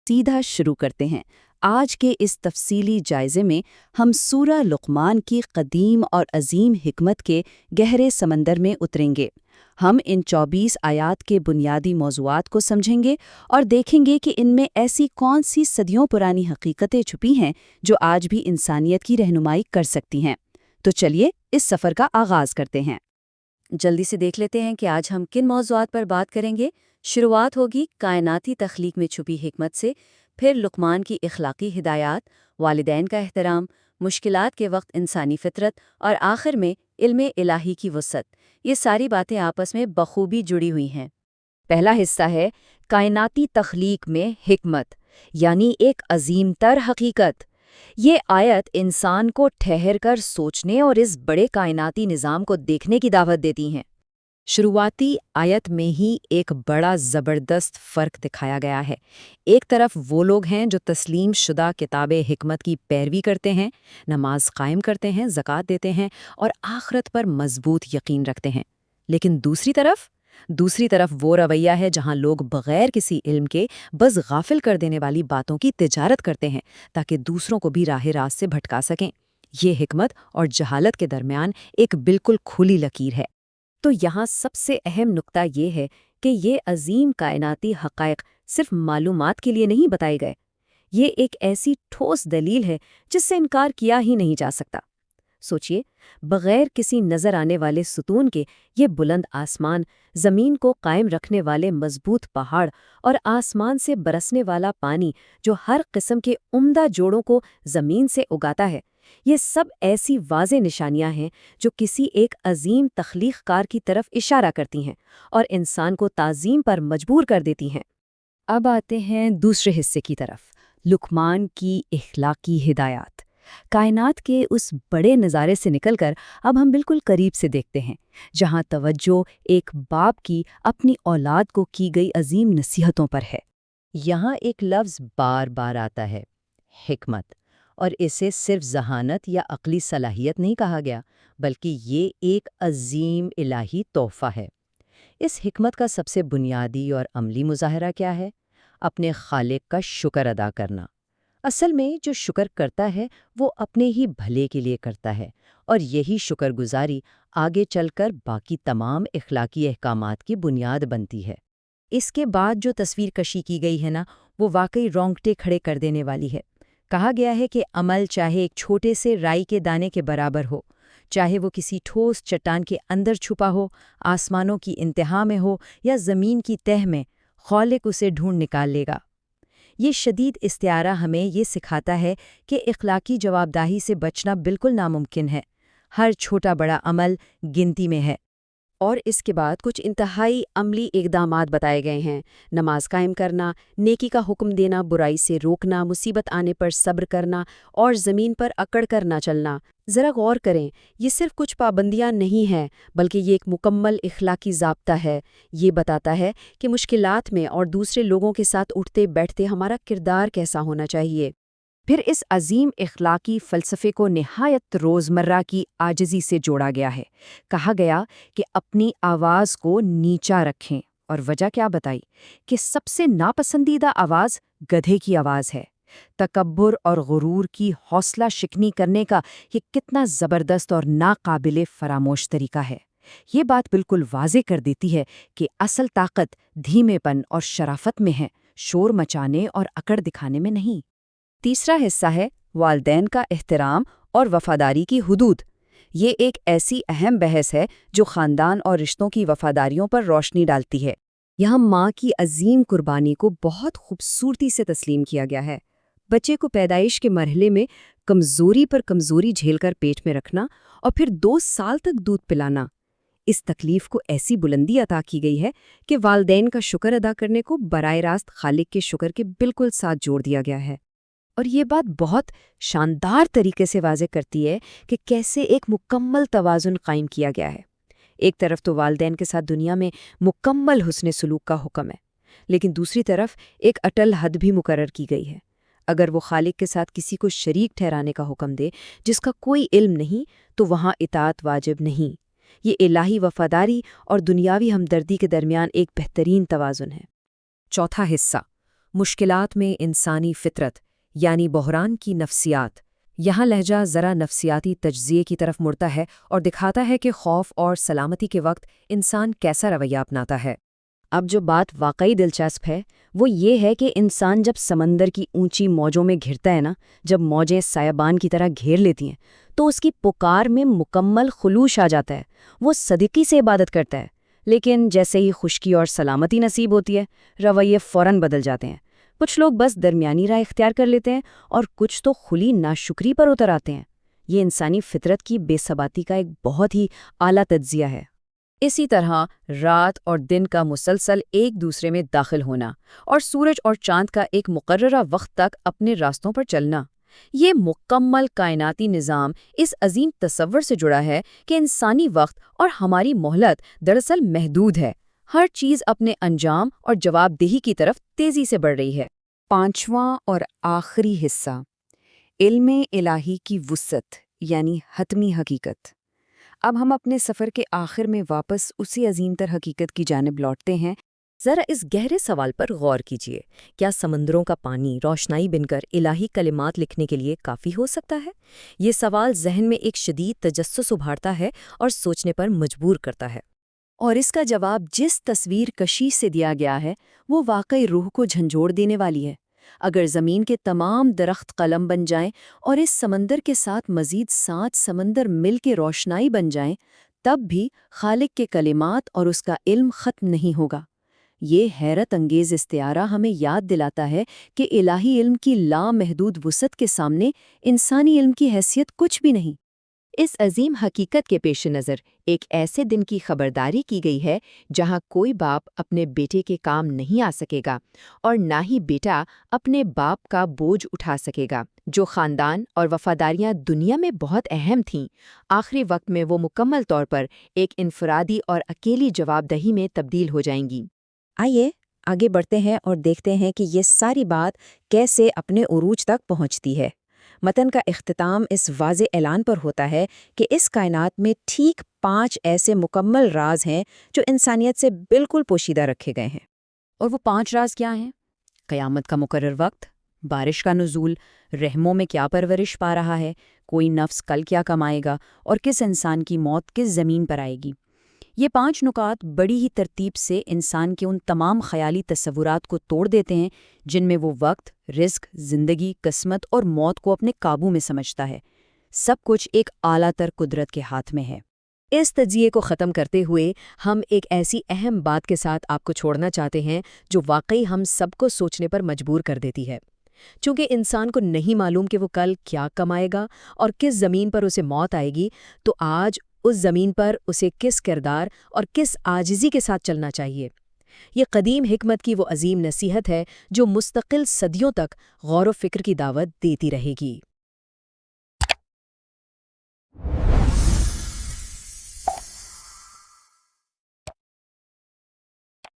सीधा शुरू करते हैं। आज के इस तफसीली जायजे में हम सूरा लुक़मान की क़दीम और अजीम हिकमत के गहरे समंदर में उतरेंगे। हम इन 24 आयात के बुनियादी मौज़ूआत को समझेंगे और देखेंगे कि इनमें ऐसी कौन सी सदियों पुरानी हकीकतें छुपी हैं जो आज भी इंसानियत की रहनुमाई कर सकती हैं। तो चलिए इस सफ़र का आगाज़ करते हैं। जल्दी से देख लेते हैं कि आज हम किन मौज़ूआत पर बात करेंगे। शुरुआत होगी कायनाती तख्लीक में छुपी हिकमत से, फिर लुक़मान की इखलाकी हिदायत, वालिदैन का एहतराम, मुश्किलात के वक्त इंसानी फितरत और आखिर में इल्मे इलाही की वुसअत। ये सारी बातें आपस में बखूबी जुड़ी हुई हैं। पहला हिस्सा है कायनाती तख्लीक में हिकमत, यानी एक अजीम तर हकीकत। ये आयत इंसान को ठहर कर सोचने और इस बड़े कायनाती निज़ाम को देखने की दावत देती हैं। शुरुआती आयत में ही एक बड़ा ज़बरदस्त फ़र्क दिखाया गया है। एक तरफ वो लोग हैं जो तस्लीम शुदा किताबे हिकमत की पैरवी करते हैं, नमाज कायम करते हैं, ज़कात देते हैं और आखिरत पर मजबूत यकीन रखते हैं। लेकिन दूसरी तरफ वो रवैया है जहां लोग बग़ैर किसी इल्म के बस गाफिल कर देने वाली बातों की तिजारत करते हैं ताकि दूसरों को भी राह रास्त से भटका सकें। ये हिकमत और जहालत के दरमियान एक बिल्कुल खुली लकीर है। तो यहाँ सबसे अहम नुक्ता ये है कि ये अजीम कायनाती हक़ाइक़ सिर्फ मालूमात के लिए नहीं बताए गए। ये एक ऐसी ठोस दलील है जिससे इनकार किया ही नहीं जा सकता। सोचिए, बग़ैर किसी नज़र आने वाले सुतून के ये बुलंद आसमान, ज़मीन को कायम रखने वाले मजबूत पहाड़ और आसमान से बरसने वाला पानी जो हर किस्म के उम्दा जोड़ों को ज़मीन से उगाता है, ये सब ऐसी वाज़े निशानियां हैं जो किसी एक अजीम तख्लीक़कार की तरफ इशारा करती हैं और इंसान को ताज़ीम पर मजबूर कर देती हैं। अब आते हैं दूसरे हिस्से की तरफ, लुक़मान की इखलाकी हिदायत। कायनात के उस बड़े नज़ारे से निकलकर अब हम बिल्कुल करीब से देखते हैं, जहां तवज्जो एक बाप की अपनी औलाद को की गई अजीम नसीहतों पर है। यहाँ एक लफ्ज़ बार बार आता है, हिकमत, और इसे सिर्फ ज़हानत या अक़ली सलाहियत नहीं कहा गया, बल्कि ये एक अजीम इलाही तोहफ़ा है। इस हिकमत का सबसे बुनियादी और अमली मुज़ाहरा क्या है? अपने खालिक का शुक्र अदा करना। असल में जो शुक्र करता है वो अपने ही भले के लिए करता है, और यही शुक्रगुजारी आगे चलकर बाकी तमाम इखलाकी अहकामात की बुनियाद बनती है। इसके बाद जो तस्वीर कशी की गई है ना, वो वाकई रोंगटे खड़े कर देने वाली है। कहा गया है कि अमल चाहे एक छोटे से राई के दाने के बराबर हो, चाहे वो किसी ठोस चट्टान के अंदर छुपा हो, आसमानों की इंतहा में हो या ज़मीन की तह में, खालिक उसे ढूंढ निकाल लेगा। ये शदीद इस्तिआरा हमें ये सिखाता है कि इखलाकी जवाबदाही से बचना बिल्कुल नामुमकिन है। हर छोटा बड़ा अमल गिनती में है। और इसके बाद कुछ इंतहाई अमली इक़दामात बताए गए हैं। नमाज कायम करना, नेकी का हुक्म देना, बुराई से रोकना, मुसीबत आने पर सब्र करना और ज़मीन पर अकड़ कर ना चलना। ज़रा गौर करें, ये सिर्फ कुछ पाबंदियां नहीं हैं, बल्कि ये एक मुकम्मल इखलाकी ज़ाब्ता है। ये बताता है कि मुश्किलात में और दूसरे लोगों के साथ उठते बैठते हमारा किरदार कैसा होना चाहिए। फिर इस अजीम इखलाकी फ़लसफ़े को निहायत रोज़मर्रा की आजिज़ी से जोड़ा गया है। कहा गया कि अपनी आवाज़ को नीचा रखें, और वजह क्या बताई कि सबसे नापसंदीदा आवाज़ गधे की आवाज़ है। तकब्बुर और गुरूर की हौसला शिकनी करने का ये कितना ज़बरदस्त और नाकाबिले फरामोश तरीका है। ये बात बिल्कुल वाज़े कर देती है कि असल ताकत धीमेपन और शराफत में है, शोर मचाने और अकड़ दिखाने में नहीं। तीसरा हिस्सा है वालिदैन का एहतराम और वफ़ादारी की हुदूद। ये एक ऐसी अहम बहस है जो ख़ानदान और रिश्तों की वफ़ादारियों पर रोशनी डालती है। यहाँ माँ की अजीम कुर्बानी को बहुत खूबसूरती से तस्लीम किया गया है। बच्चे को पैदाइश के मरहले में कमज़ोरी पर कमज़ोरी झेलकर पेट में रखना और फिर 2 साल तक दूध पिलाना, इस तकलीफ़ को ऐसी बुलंदी अता की गई है कि वालिदैन का शुक्र अदा करने को बराए रास्त खालिक के शुक्र के बिल्कुल साथ जोड़ दिया गया है। और ये बात बहुत शानदार तरीके से वाज़े करती है कि कैसे एक मुकम्मल तवाज़ुन कायम किया गया है। एक तरफ तो वालिदैन के साथ दुनिया में मुकम्मल हुस्न सलूक का हुक्म है, लेकिन दूसरी तरफ एक अटल हद भी मुकर्रर की गई है। अगर वो खालिक के साथ किसी को शरीक ठहराने का हुक्म दे जिसका कोई इल्म नहीं, तो वहाँ इताअत वाजिब नहीं। ये इलाही वफ़ादारी और दुनियावी हमदर्दी के दरमियान एक बेहतरीन तवाज़ुन है। चौथा हिस्सा مشکلات میں انسانی فطرت یعنی بحران کی نفسیات۔ یہاں لہجہ ذرا نفسیاتی تجزیے کی طرف مڑتا ہے اور دکھاتا ہے کہ خوف اور سلامتی کے وقت انسان کیسا رویہ اپناتا ہے۔ اب جو بات واقعی دلچسپ ہے وہ یہ ہے کہ انسان جب سمندر کی اونچی موجوں میں گھرتا ہے نا، جب موجیں سایبان کی طرح گھیر لیتی ہیں تو اس کی پکار میں مکمل خلوص آ جاتا ہے۔ وہ صدیقی سے عبادت کرتا ہے، لیکن جیسے ہی خشکی اور سلامتی نصیب ہوتی ہے رویے فوراً بدل جاتے ہیں۔ کچھ لوگ بس درمیانی راہ اختیار کر لیتے ہیں اور کچھ تو کھلی ناشکری پر اتر آتے ہیں۔ یہ انسانی فطرت کی بے ثباتی کا ایک بہت ہی اعلیٰ تجزیہ ہے۔ اسی طرح رات اور دن کا مسلسل ایک دوسرے میں داخل ہونا اور سورج اور چاند کا ایک مقررہ وقت تک اپنے راستوں پر چلنا، یہ مکمل کائناتی نظام اس عظیم تصور سے جڑا ہے کہ انسانی وقت اور ہماری مہلت دراصل محدود ہے۔ ہر چیز اپنے انجام اور جواب دہی کی طرف تیزی سے بڑھ رہی ہے۔ پانچواں اور آخری حصہ، علم الہی کی وسعت یعنی حتمی حقیقت۔ اب ہم اپنے سفر کے آخر میں واپس اسی عظیم تر حقیقت کی جانب لوٹتے ہیں۔ ذرا اس گہرے سوال پر غور کیجیے، کیا سمندروں کا پانی روشنائی بن کر الہی کلمات لکھنے کے لیے کافی ہو سکتا ہے؟ یہ سوال ذہن میں ایک شدید تجسس ابھارتا ہے اور سوچنے پر مجبور کرتا ہے۔ اور اس کا جواب جس تصویر کشی سے دیا گیا ہے وہ واقعی روح کو جھنجھوڑ دینے والی ہے۔ اگر زمین کے تمام درخت قلم بن جائیں اور اس سمندر کے ساتھ مزید 7 سمندر مل کے روشنائی بن جائیں، تب بھی خالق کے کلمات اور اس کا علم ختم نہیں ہوگا۔ یہ حیرت انگیز استعارہ ہمیں یاد دلاتا ہے کہ الہی علم کی لامحدود وسعت کے سامنے انسانی علم کی حیثیت کچھ بھی نہیں۔ اس عظیم حقیقت کے پیش نظر ایک ایسے دن کی خبرداری کی گئی ہے جہاں کوئی باپ اپنے بیٹے کے کام نہیں آ سکے گا اور نہ ہی بیٹا اپنے باپ کا بوجھ اٹھا سکے گا۔ جو خاندان اور وفاداریاں دنیا میں بہت اہم تھیں، آخری وقت میں وہ مکمل طور پر ایک انفرادی اور اکیلی جواب دہی میں تبدیل ہو جائیں گی۔ آئیے آگے بڑھتے ہیں اور دیکھتے ہیں کہ یہ ساری بات کیسے اپنے عروج تک پہنچتی ہے۔ متن کا اختتام اس واضح اعلان پر ہوتا ہے کہ اس کائنات میں ٹھیک 5 ایسے مکمل راز ہیں جو انسانیت سے بالکل پوشیدہ رکھے گئے ہیں۔ اور وہ 5 راز کیا ہیں؟ قیامت کا مقرر وقت، بارش کا نزول، رحموں میں کیا پرورش پا رہا ہے، کوئی نفس کل کیا کمائے گا، اور کس انسان کی موت کس زمین پر آئے گی۔ یہ 5 نکات بڑی ہی ترتیب سے انسان کے ان تمام خیالی تصورات کو توڑ دیتے ہیں جن میں وہ وقت، رزق، زندگی، قسمت اور موت کو اپنے قابو میں سمجھتا ہے۔ سب کچھ ایک اعلیٰ تر قدرت کے ہاتھ میں ہے۔ اس تجزیے کو ختم کرتے ہوئے ہم ایک ایسی اہم بات کے ساتھ آپ کو چھوڑنا چاہتے ہیں جو واقعی ہم سب کو سوچنے پر مجبور کر دیتی ہے۔ چونکہ انسان کو نہیں معلوم کہ وہ کل کیا کمائے گا اور کس زمین پر اسے موت آئے گی، تو آج اس زمین پر اسے کس کردار اور کس عاجزی کے ساتھ چلنا چاہیے۔ یہ قدیم حکمت کی وہ عظیم نصیحت ہے جو مستقل صدیوں تک غور و فکر کی دعوت دیتی رہے گی۔